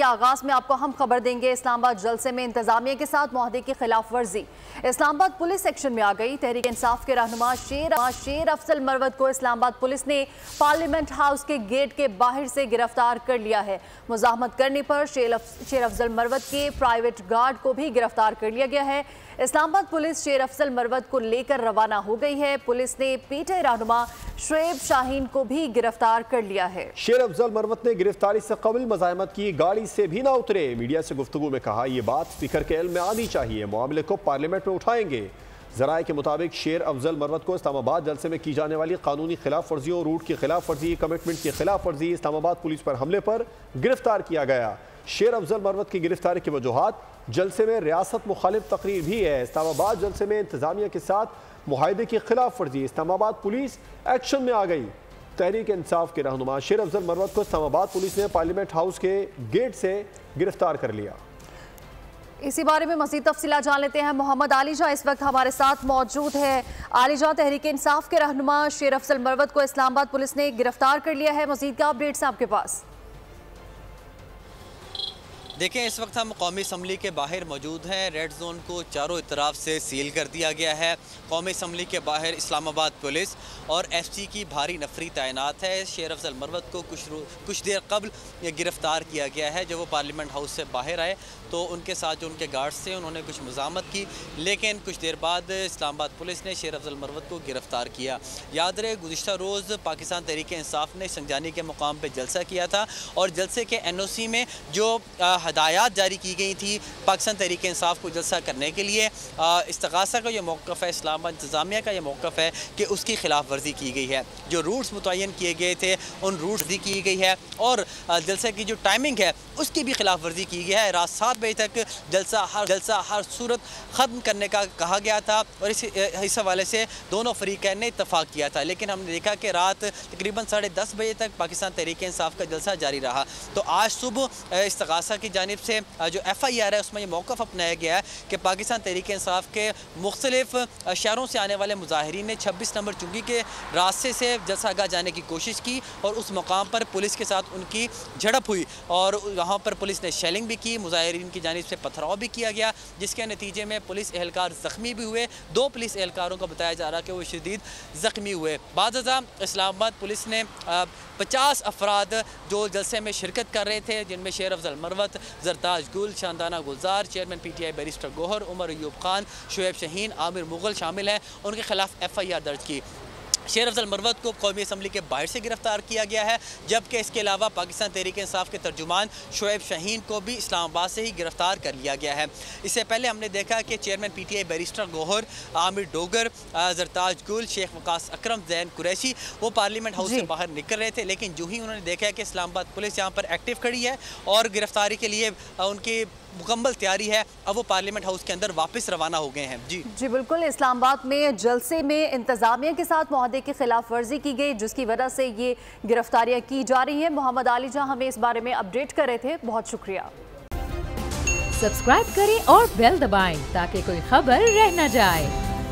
के आगाज में आपको हम खबर देंगे। इस्लामाबाद जलसे में इंतजामिया के साथ मुआहदे की खिलाफ वर्जी, इस्लामाबाद पुलिस एक्शन में आ गई। तहरीक इंसाफ के रहनुमा शेर अफजल मरवत को इस्लामाबाद पुलिस ने पार्लियामेंट हाउस के गेट के बाहर से गिरफ्तार कर लिया है। मुजाहमत करने पर शेर अफजल मरवत के प्राइवेट गार्ड को भी गिरफ्तार कर लिया गया है। इस्लामाबाद पुलिस शेर अफजल मरवत को लेकर रवाना हो गई है। पुलिस ने पीटीआई रहनुमा शुएब शाहीन को भी गिरफ्तार कर लिया है। शेर अफजल मरवत ने गिरफ्तारी से कबल मज़ाहमत की, गाड़ी से भी ना उतरे। मीडिया से गुफ्तगू में कहा, यह बात स्पीकर के इल्म में आनी चाहिए, मामले को पार्लियामेंट में उठाएंगे। ज़राए के मुताबिक शेर अफजल मरवत को इस्लामाबाद जलसे में की जाने वाली कानूनी खिलाफ वर्जियों, रूट की खिलाफ वर्जी, कमिटमेंट की खिलाफ वर्जी, इस्लामाबाद पुलिस पर हमले पर गिरफ्तार किया गया। शेर अफजल मरवत की गिरफ्तारी की वजूहात जलसे में रियासत मुखालिफ तकरीर भी है। इस्लामाबाद जलसे में इंतजामिया के साथ मुआहदे की खिलाफ वर्जी, इस्लामाबाद पुलिस एक्शन में आ गई। तहरीक इंसाफ के रहनुमा शेर अफजल मरवत को इस्लामाबाद पुलिस ने पार्लियामेंट हाउस के गेट से गिरफ्तार कर लिया। इसी बारे में मज़ीद तफसीलात जान लेते हैं। मोहम्मद आलीजा इस वक्त हमारे साथ मौजूद है। आलीजा, तहरीक इंसाफ के रहनुमा शेर अफजल मरवत को इस्लामाबाद पुलिस ने गिरफ्तार कर लिया है, मज़ीद क्या अपडेट्स आपके पास? देखें, इस वक्त हम कौमी असम्बली के बाहर मौजूद हैं। रेड जोन को चारों तरफ से सील कर दिया गया है। कौमी असम्बली के बाहर इस्लामाबाद पुलिस और एफसी की भारी नफरी तैनात है। शेर अफजल मरवत को कुछ देर कबल गिरफ़्तार किया गया है। जब वो पार्लियामेंट हाउस से बाहर आए तो उनके साथ जो उनके गार्ड्स थे उन्होंने कुछ मुज़ाहमत की, लेकिन कुछ देर बाद इस्लामाबाद पुलिस ने शेर अफजल मरवत को गिरफ़्तार किया। याद रहे, गुज़िश्ता रोज़ पाकिस्तान तहरीक इंसाफ ने संजानी के मुकाम पर जलसा किया था और जलसे के NOC में जो हदायत जारी की गई थी पाकिस्तान तहरीक इंसाफ को जलसा करने के लिए, इस्तग़ासा का यह मौक़िफ़ है, इस्लामाबाद इंतज़ामिया का यह मौक़िफ़ है कि उसकी खिलाफ वर्जी की गई है। जो रूट्स मुतय्यन किए गए थे उन रूट्स की गई है और जलसे की जो टाइमिंग है उसकी भी खिलाफ वर्जी की गई है। रात 7 बजे तक जलसा हर सूरत ख़त्म करने का कहा गया था और इस हवाले से दोनों फरीक़ैन ने इत्तफ़ाक़ किया था, लेकिन हमने देखा कि रात तकरीबन 10:30 बजे तक पाकिस्तान तहरीक इंसाफ का जलसा जारी रहा। तो आज सुबह इस्तग़ासा की जानिब से जो FIR है उसमें यह मौक़िफ़ अपनाया गया है कि पाकिस्तान तहरीक इंसाफ के मुख्तलिफ शहरों से आने वाले मुजाहिरीन ने 26 नंबर चुंगी के रास्ते से जलसागाह जाने की कोशिश की और उस मकाम पर पुलिस के साथ उनकी झड़प हुई और वहाँ पर पुलिस ने शेलिंग भी की, मुजाहिरीन की जानिब से पथराव भी किया गया, जिसके नतीजे में पुलिस एहलकार ज़ख्मी भी हुए। 2 पुलिस एहलकारों को बताया जा रहा है कि वो शदीद ज़ख्मी हुए। बाज़ इस्लामाबाद पुलिस ने 50 अफराद जो जलसे में शिरकत कर रहे थे, जिनमें शेर Afzal Marwat, Zartaj Gul, Shandana Gulzar, chairman PTI barrister Gohar, Umar Ayub Khan, Shoaib Shaheen, Amir Mughal शामिल हैं, उनके खिलाफ FIR दर्ज की। शेर अफजल मरवत को कौमी असम्बली के बाहर से गिरफ्तार किया गया है, जबकि इसके अलावा पाकिस्तान तहरीक इंसाफ के तर्जुमान शुएब शाहीन को भी इस्लामाबाद से ही गिरफ्तार कर लिया गया है। इससे पहले हमने देखा कि chairman PTI barrister Gohar, Aamir Dogar, Zartaj Gul, Sheikh Waqas अकरम, जैन कुरैशी वो पार्लियामेंट हाउस से बाहर निकल रहे थे, लेकिन जो ही उन्होंने देखा कि इस्लामाबाद पुलिस यहाँ पर एक्टिव खड़ी है और गिरफ्तारी के लिए उनकी मुकम्मल तैयारी है, अब वो पार्लियामेंट हाउस के अंदर वापस रवाना हो गए हैं। जी बिल्कुल। इस्लामाबाद में जलसे में इंतजामिया के साथ मुआहदे की खिलाफ वर्जी की गई, जिसकी वजह से ये गिरफ्तारियां की जा रही हैं। मोहम्मद आलीजा हमें इस बारे में अपडेट कर रहे थे, बहुत शुक्रिया। सब्सक्राइब करें और बेल दबाएं ताकि कोई खबर रह न जाए।